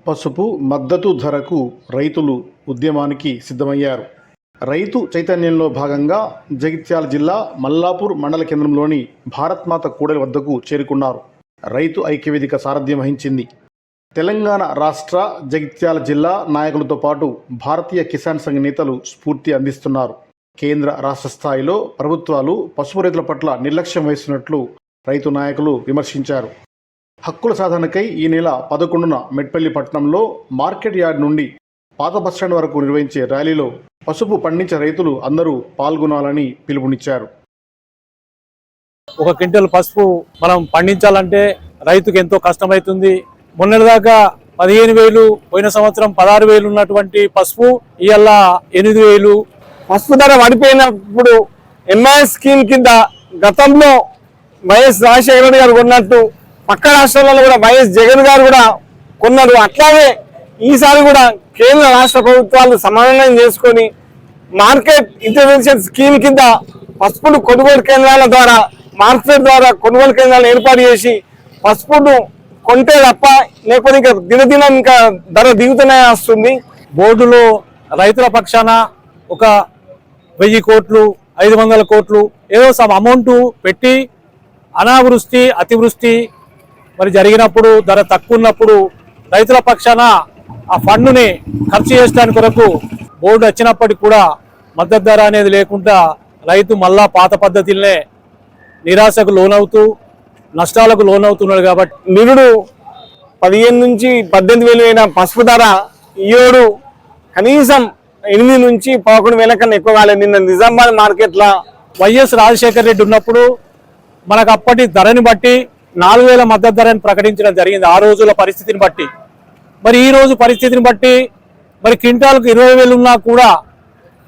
పసుపు మద్దతు ధరకు రైతులు ఉద్యమానికి సిద్ధమయ్యారు. రైతు చైతన్యంలో భాగంగా జగిత్యాల జిల్లా మల్లాపూర్ మండల కేంద్రంలోని భారతమాత కూడలి వద్దకు చేరుకున్నారు. రైతు ఐక్యవేదిక సారథ్యం వహించింది. తెలంగాణ రాష్ట్ర జగిత్యాల జిల్లా నాయకులతో పాటు భారతీయ కిసాన్ సంఘ్ నేతలు స్ఫూర్తి అందిస్తున్నారు. కేంద్ర రాష్ట్ర స్థాయిలో ప్రభుత్వాలు పసుపు రైతుల పట్ల నిర్లక్ష్యం వహిస్తున్నట్లు రైతు నాయకులు విమర్శించారు. హక్కుల సాధనకై ఈ నెల 11న మెట్పల్లి పట్టణంలో మార్కెట్ యార్డ్ నుండి పాత బస్టాండ్ వరకు నిర్వహించే ర్యాలీలో పసుపు పండించే రైతులు అందరూ పాల్గొనాలని పిలుపునిచ్చారు. ఒక క్వింటల్ పసుపు మనం పండించాలంటే రైతుకు ఎంతో కష్టమవుతుంది. మొన్నటిదాకా 15,000, పోయిన సంవత్సరం 16,000 ఉన్నటువంటి పసుపు ఇవాళ 8,000. పసుపు ధర పడిపోయినప్పుడు ఎంఐఎస్ స్కీమ్ కింద గతంలో వైఎస్ రాజశేఖర గారు కొన్నట్టు పక్క రాష్ట్రాలలో కూడా వైఎస్ జగన్ గారు కూడా కొన్నారు. అట్లాగే ఈసారి కూడా కేంద్ర రాష్ట్ర ప్రభుత్వాలు సమన్వయం చేసుకొని మార్కెట్ ఇంటర్వెన్షన్ స్కీమ్ కింద పసుపును కొనుగోలు కేంద్రాల ద్వారా మార్కెట్ ద్వారా కొనుగోలు కేంద్రాలు ఏర్పాటు చేసి పసుపును కొంటే తప్ప లేకపోతే ఇంకా దినదినం ఇంకా ధర దిగుతూనే వస్తుంది. బోర్డులో రైతుల పక్షాన ఒక 1000 కోట్లు 500 కోట్లు ఏదో సమ్ అమౌంట్ పెట్టి అనావృష్టి అతివృష్టి మరి జరిగినప్పుడు ధర తక్కువ ఉన్నప్పుడు రైతుల పక్షాన ఆ ఫండ్ని ఖర్చు చేయడానికి కొరకు బోర్డు వచ్చినప్పటికీ కూడా మద్దతు ధర అనేది లేకుండా రైతు మళ్ళా పాత పద్ధతిలోనే నిరాశకు లోనవుతూ నష్టాలకు లోనవుతున్నాడు. కాబట్టి నిరుడు 15 నుంచి 18,000 అయిన పసుపు ధర ఈరోడు కనీసం 8 నుంచి 11,000 కన్నా ఎక్కువ కాలేదు. నిన్న నిజామాబాద్ మార్కెట్లో వైఎస్ రాజశేఖర రెడ్డి ఉన్నప్పుడు మనకు అప్పటి ధరని బట్టి 4,000 మద్దతు ధరని ప్రకటించడం జరిగింది ఆ రోజుల పరిస్థితిని బట్టి. మరి ఈ రోజు పరిస్థితిని బట్టి మరి క్వింటాల్కు 20,000 ఉన్నా కూడా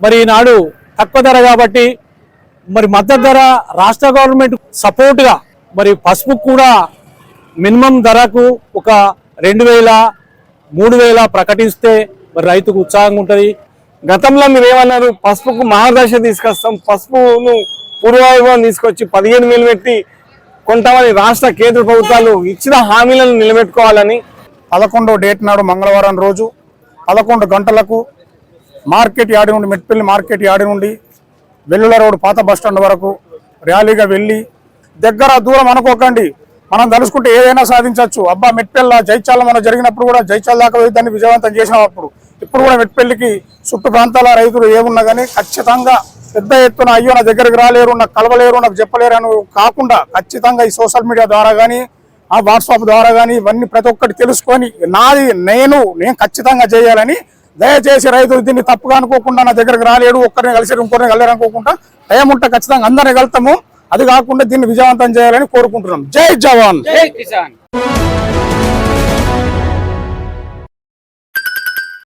మరి ఈనాడు తక్కువ ధర కాబట్టి మరి మద్దతు ధర రాష్ట్ర గవర్నమెంట్ సపోర్ట్గా మరి పసుపు కూడా మినిమం ధరకు ఒక 2,000 3,000 ప్రకటిస్తే మరి రైతుకు ఉత్సాహంగా ఉంటుంది. గతంలో మీరు ఏమన్నారు, పసుపుకు మహాదశ తీసుకొస్తాం, పసుపును పూర్వవైభవం తీసుకొచ్చి 15,000 పెట్టి కొంతమంది రాష్ట్ర కేంద్ర ప్రభుత్వాలు ఇచ్చిన హామీలను నిలబెట్టుకోవాలని 11వ డేట్ నాడు మంగళవారం రోజు 11 గంటలకు మార్కెట్ యార్డ్ నుండి మెట్పల్లి మార్కెట్ యార్డ్ నుండి వెల్లుల రోడ్ పాత బస్టాండ్ వరకు ర్యాలీగా వెళ్ళి దగ్గర దూరం అనుకోకండి, మనం తలుసుకుంటే ఏదైనా సాధించవచ్చు. అబ్బా మెట్పల్లి జైచాల మనం జరిగినప్పుడు కూడా జైచాల దాకా పోయి దాన్ని విజయవంతం చేసినప్పుడు ఇప్పుడు కూడా మెట్పల్లికి చుట్టు ప్రాంతాల రైతులు ఏమున్నా కానీ ఖచ్చితంగా పెద్ద ఎత్తున అయ్యో నా దగ్గరికి రాలేరు, నాకు కలవలేరు, నాకు చెప్పలేరు అని కాకుండా ఖచ్చితంగా ఈ సోషల్ మీడియా ద్వారా కానీ ఆ వాట్సాప్ ద్వారా కానీ ఇవన్నీ ప్రతి ఒక్కటి తెలుసుకొని నేను ఖచ్చితంగా చేయాలని దయచేసి రైతులు దీన్ని తప్పుగా అనుకోకుండా నా దగ్గరికి రాలేడు, ఒక్కరిని కలిసి ఇంకొకరిని కలిసి అనుకోకుండా టైం ఉంటే ఖచ్చితంగా అందరినీ కలుతాము. అది కాకుండా దీన్ని విజయవంతం చేయాలని కోరుకుంటున్నాం. జై జవాన్, జై కిసాన్.